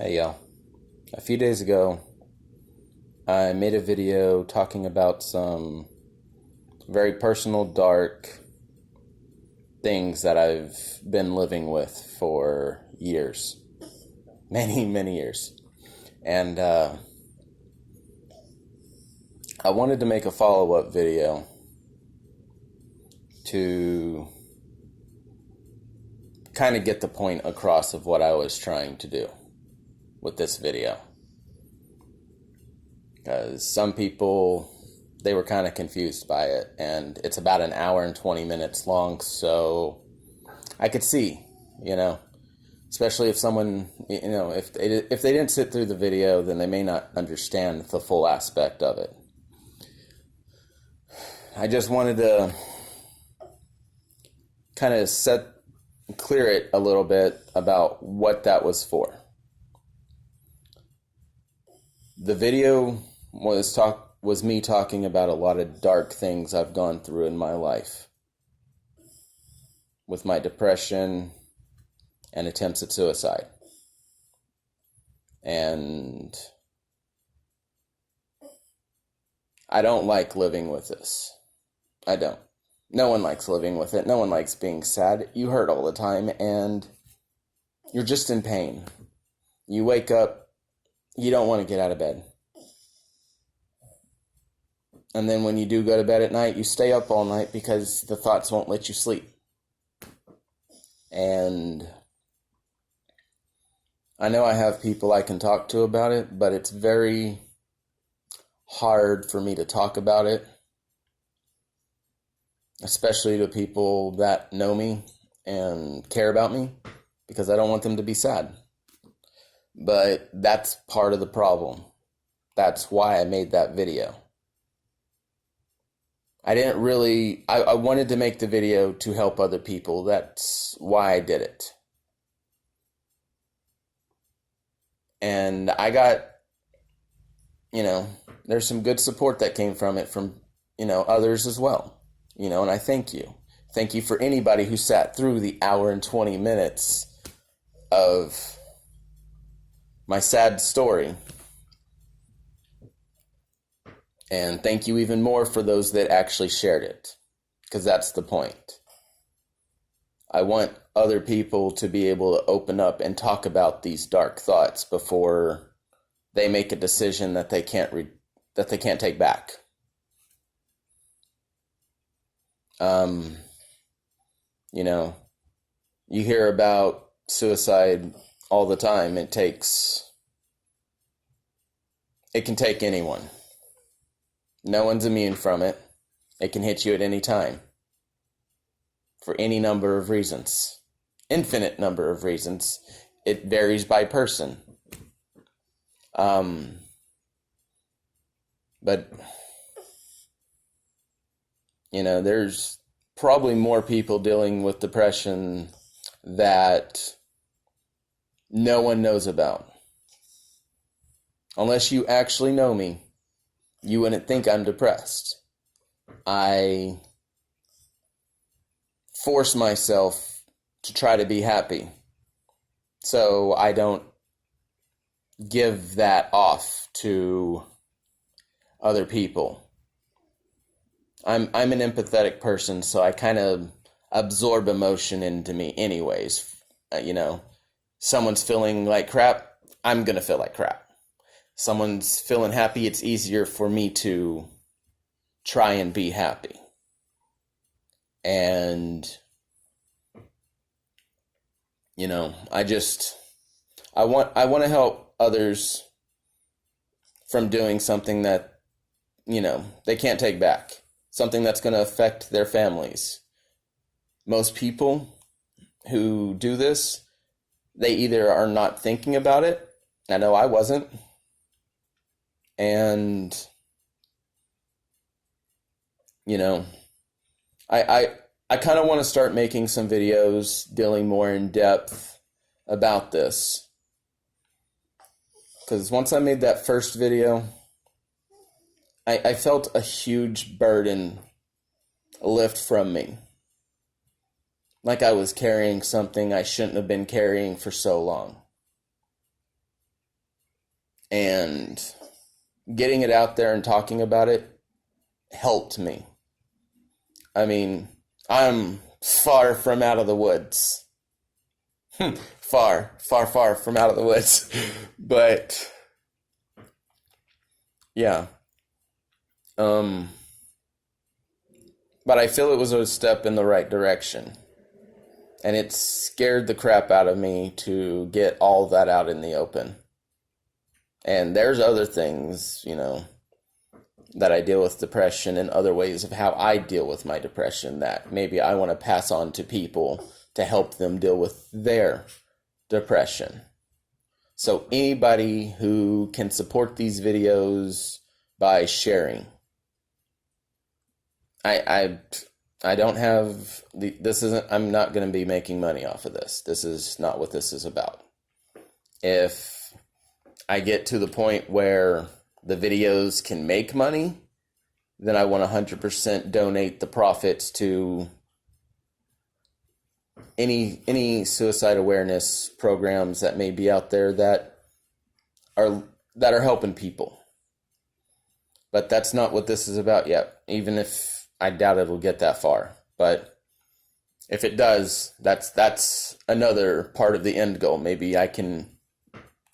Hey y'all. A few days ago, I made a video talking about some very personal, dark things that I've been living with for years. Many, many years. And I wanted to make a follow up video to kind of get the point across of what I was trying to do with this video. Because some people, they were kind of confused by it, and it's about an hour and 20 minutes long, so I could see, especially if someone, if they didn't sit through the video, then they may not understand the full aspect of it. I just wanted to kind of clear it a little bit about what that was for. The video was me talking about a lot of dark things I've gone through in my life, with my depression and attempts at suicide. And I don't like living with this. I don't. No one likes living with it. No one likes being sad. You hurt all the time and you're just in pain. You wake up, you don't want to get out of bed. And then when you do go to bed at night, you stay up all night because the thoughts won't let you sleep. And I know I have people I can talk to about it, but it's very hard for me to talk about it, especially to people that know me and care about me, because I don't want them to be sad. But that's part of the problem. That's why I made that video. I wanted to make the video to help other people. That's why I did it. And I got, there's some good support that came from it from, others as well. And I thank you. Thank you for anybody who sat through the hour and 20 minutes of my sad story. And thank you even more for those that actually shared it, because that's the point. I want other people to be able to open up and talk about these dark thoughts before they make a decision that they can't take back. You hear about suicide all the time. It can take anyone. No one's immune from it. It can hit you at any time. For any number of reasons. Infinite number of reasons. It varies by person. But, there's probably more people dealing with depression that no one knows about. Unless you actually know me, you wouldn't think I'm depressed. I force myself to try to be happy, so I don't give that off to other people. I'm an empathetic person, so I kind of absorb emotion into me anyways. Someone's feeling like crap, I'm gonna feel like crap. Someone's feeling happy, it's easier for me to try and be happy. And, I want to help others from doing something that, they can't take back. Something that's going to affect their families. Most people who do this, they either are not thinking about it. I know I wasn't. And, I kind of want to start making some videos dealing more in depth about this. Because once I made that first video, I felt a huge burden lift from me. Like I was carrying something I shouldn't have been carrying for so long. And getting it out there and talking about it helped me. I mean, I'm far from out of the woods. Far, far, far from out of the woods. But yeah. But I feel it was a step in the right direction. And it scared the crap out of me to get all that out in the open. And there's other things, that I deal with depression and other ways of how I deal with my depression that maybe I want to pass on to people to help them deal with their depression. So anybody who can support these videos by sharing. I don't have I'm not going to be making money off of this. This is not what this is about. If I get to the point where the videos can make money, then I want 100% donate the profits to any suicide awareness programs that may be out there that are helping people. But that's not what this is about yet, even if I doubt it'll get that far. But if it does, that's another part of the end goal. Maybe I can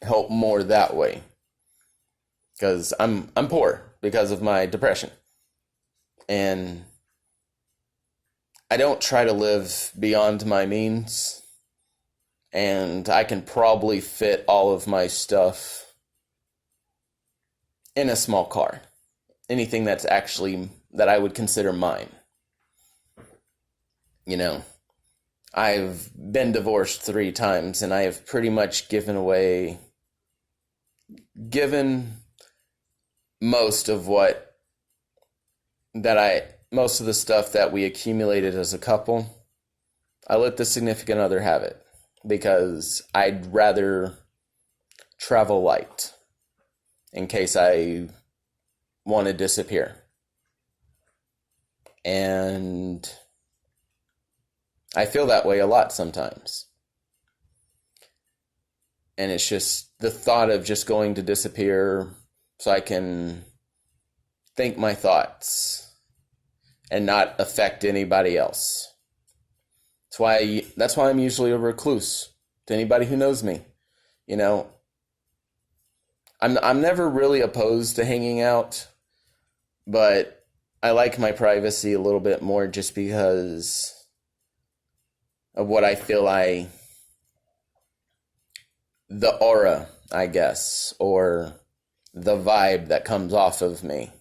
help more that way. Because I'm poor because of my depression. And I don't try to live beyond my means. And I can probably fit all of my stuff in a small car. Anything that's actually that I would consider mine. I've been divorced 3 times, and I have pretty much given most of most of the stuff that we accumulated as a couple. I let the significant other have it because I'd rather travel light in case I want to disappear. And I feel that way a lot sometimes. And it's just the thought of just going to disappear so I can think my thoughts and not affect anybody else. That's why I'm usually a recluse to anybody who knows me. I'm never really opposed to hanging out, but I like my privacy a little bit more just because of what I feel the aura, I guess, or the vibe that comes off of me.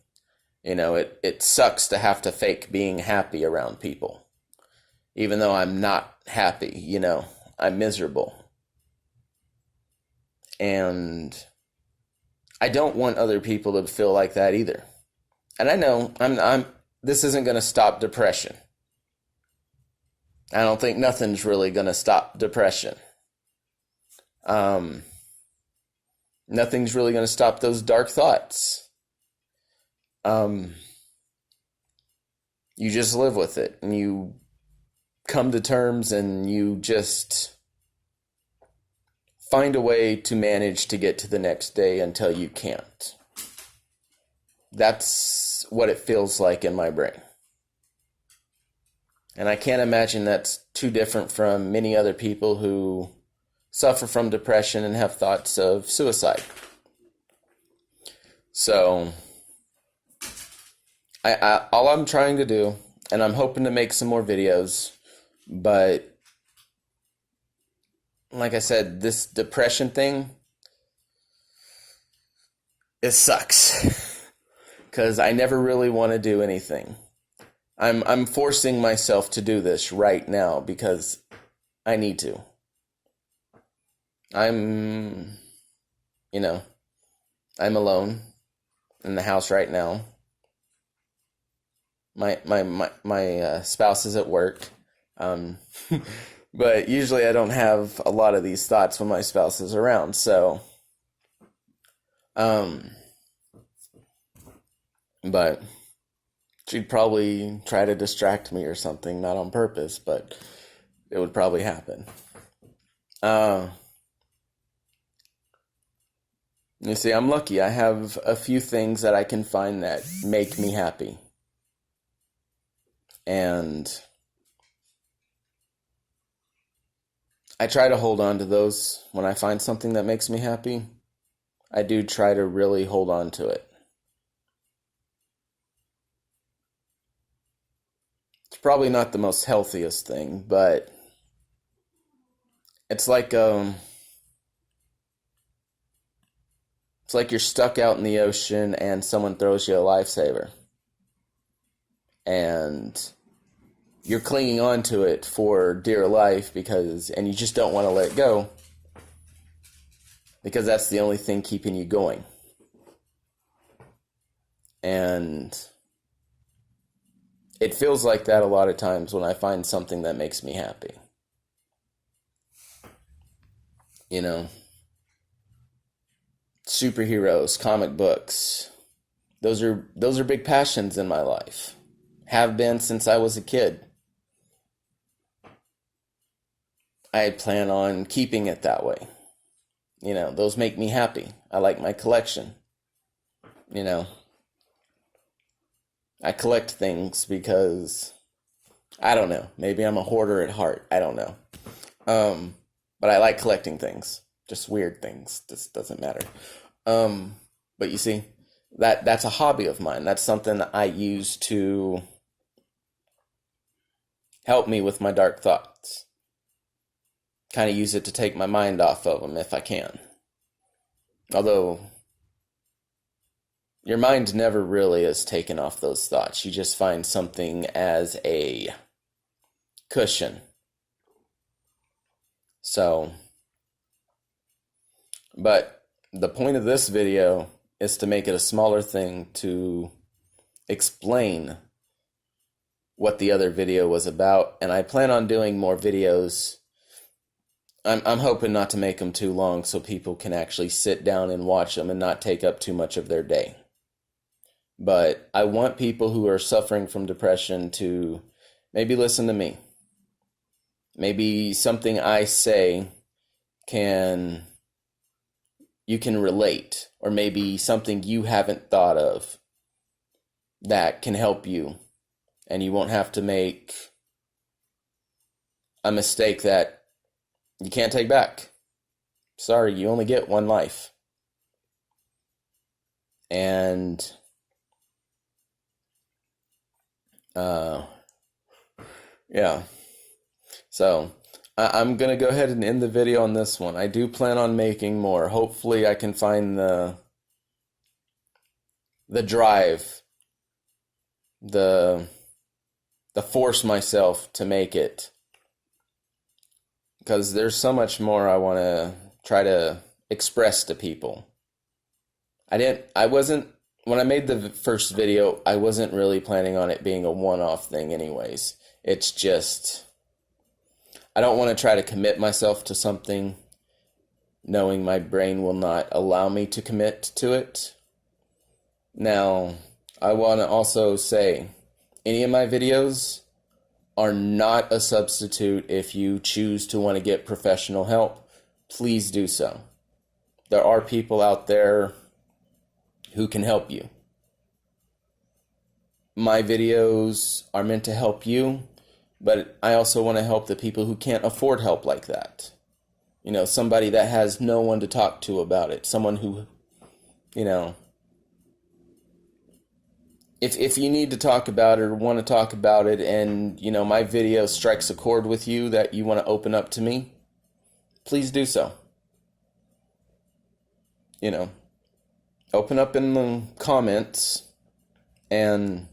It sucks to have to fake being happy around people. Even though I'm not happy, I'm miserable. And I don't want other people to feel like that either. And I know this isn't going to stop depression. I don't think nothing's really going to stop depression. Nothing's really going to stop those dark thoughts. You just live with it and you come to terms and you just find a way to manage to get to the next day until you can't. That's what it feels like in my brain. And I can't imagine that's too different from many other people who suffer from depression and have thoughts of suicide. So, all I'm trying to do, and I'm hoping to make some more videos, but like I said, this depression thing, it sucks. Because I never really want to do anything. I'm forcing myself to do this right now because I need to. I'm alone in the house right now. My spouse is at work. But usually I don't have a lot of these thoughts when my spouse is around, so but she'd probably try to distract me or something, not on purpose, but it would probably happen. You see, I'm lucky. I have a few things that I can find that make me happy. And I try to hold on to those when I find something that makes me happy. I do try to really hold on to it. It's probably not the most healthiest thing, but it's like it's like you're stuck out in the ocean and someone throws you a lifesaver. And you're clinging on to it for dear life and you just don't want to let it go because that's the only thing keeping you going. And it feels like that a lot of times when I find something that makes me happy. You know, superheroes, comic books, those are big passions in my life. Have been since I was a kid. I plan on keeping it that way. You know, those make me happy. I like my collection. You know, I collect things because, I don't know, maybe I'm a hoarder at heart. I don't know. But I like collecting things. Just weird things. This doesn't matter. But you see, that's a hobby of mine. That's something that I use to help me with my dark thoughts. Kind of use it to take my mind off of them if I can. Although, your mind never really is taken off those thoughts. You just find something as a cushion. So, but the point of this video is to make it a smaller thing to explain what the other video was about. And I plan on doing more videos. I'm hoping not to make them too long so people can actually sit down and watch them and not take up too much of their day. But I want people who are suffering from depression to maybe listen to me. Maybe something I say you can relate, or maybe something you haven't thought of that can help you, and you won't have to make a mistake that you can't take back. Sorry, you only get one life. And yeah. So I'm going to go ahead and end the video on this one. I do plan on making more. Hopefully I can find the drive, the force myself to make it. Because there's so much more I want to try to express to people. When I made the first video, I wasn't really planning on it being a one-off thing anyways. It's just, I don't want to try to commit myself to something knowing my brain will not allow me to commit to it. Now, I want to also say, any of my videos are not a substitute if you choose to want to get professional help. Please do so. There are people out there who can help you. My videos are meant to help you, but I also want to help the people who can't afford help like that. You know, somebody that has no one to talk to about it. Someone who, you know, if you need to talk about it or want to talk about it and, you know, my video strikes a chord with you that you want to open up to me, please do so. You know, open up in the comments and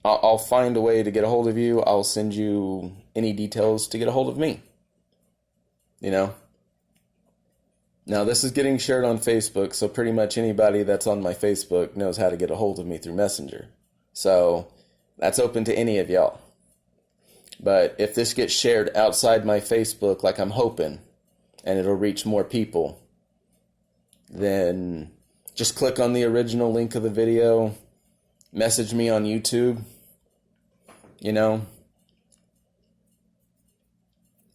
I'll find a way to get a hold of you. I'll send you any details to get a hold of me. You know? Now, this is getting shared on Facebook, so pretty much anybody that's on my Facebook knows how to get a hold of me through Messenger. So, that's open to any of y'all. But if this gets shared outside my Facebook, like I'm hoping, and it'll reach more people, then just click on the original link of the video, message me on YouTube, you know,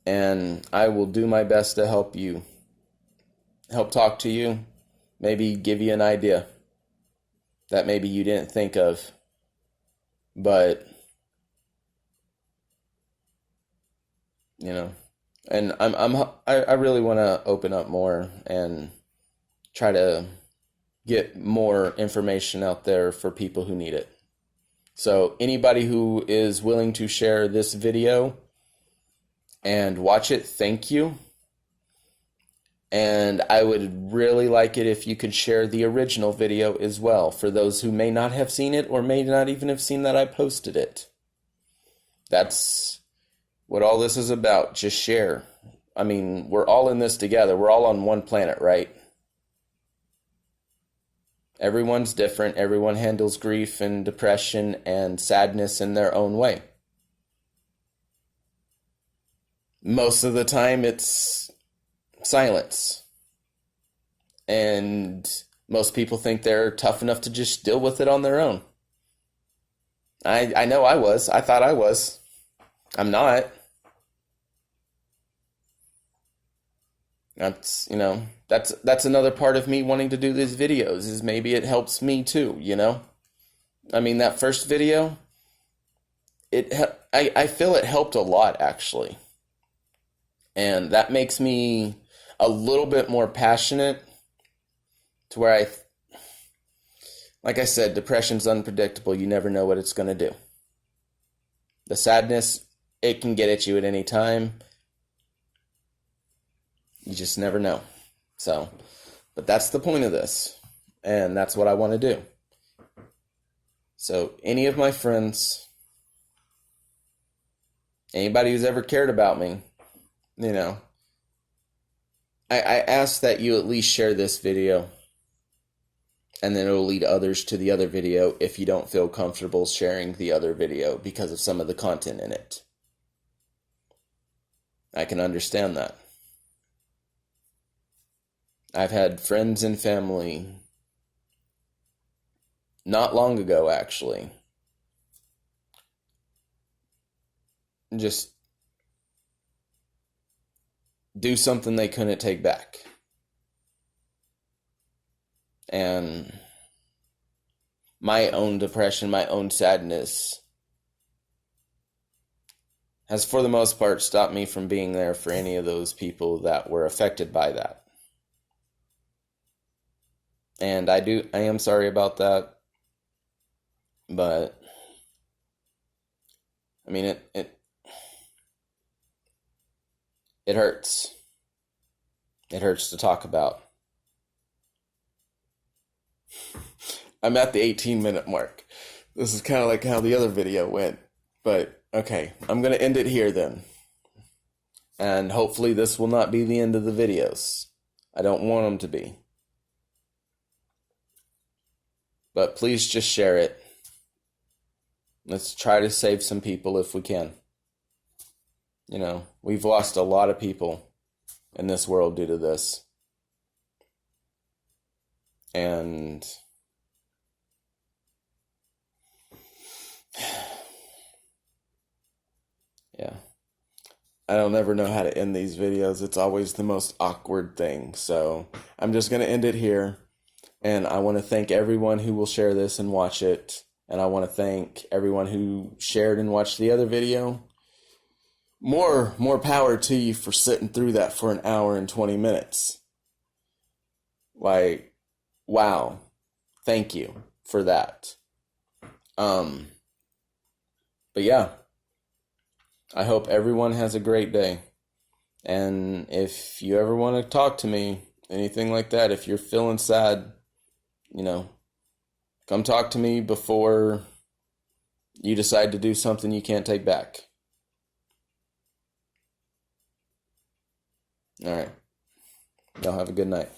and I will do my best to help talk to you, maybe give you an idea that maybe you didn't think of. But, you know, and I really want to open up more and try to get more information out there for people who need it. So anybody who is willing to share this video and watch it, thank you. And I would really like it if you could share the original video as well for those who may not have seen it or may not even have seen that I posted it. That's what all this is about. Just share. I mean, we're all in this together. We're all on one planet, right? Everyone's different. Everyone handles grief and depression and sadness in their own way. Most of the time, it's silence. And most people think they're tough enough to just deal with it on their own. I know I was. I thought I was. I'm not. That's, that's another part of me wanting to do these videos, is maybe it helps me too, I mean, that first video, I feel it helped a lot, actually. And that makes me a little bit more passionate to where like I said, depression's unpredictable. You never know what it's going to do. The sadness, it can get at you at any time. You just never know. So, but that's the point of this. And that's what I want to do. So, any of my friends, anybody who's ever cared about me, I ask that you at least share this video. And then it'll lead others to the other video if you don't feel comfortable sharing the other video because of some of the content in it. I can understand that. I've had friends and family, not long ago actually, just do something they couldn't take back. And my own depression, my own sadness has for the most part stopped me from being there for any of those people that were affected by that. And I am sorry about that. But I mean, it hurts. It hurts to talk about. I'm at the 18-minute mark. This is kind of like how the other video went. But, okay, I'm going to end it here then. And hopefully this will not be the end of the videos. I don't want them to be. But please just share it. Let's try to save some people if we can. We've lost a lot of people in this world due to this. And yeah, I don't ever know how to end these videos. It's always the most awkward thing. So I'm just going to end it here. And I want to thank everyone who will share this and watch it. And I want to thank everyone who shared and watched the other video. More power to you for sitting through that for an hour and 20 minutes. Like, wow. Thank you for that. But yeah, I hope everyone has a great day. And if you ever want to talk to me, anything like that, if you're feeling sad, come talk to me before you decide to do something you can't take back. All right. Y'all have a good night.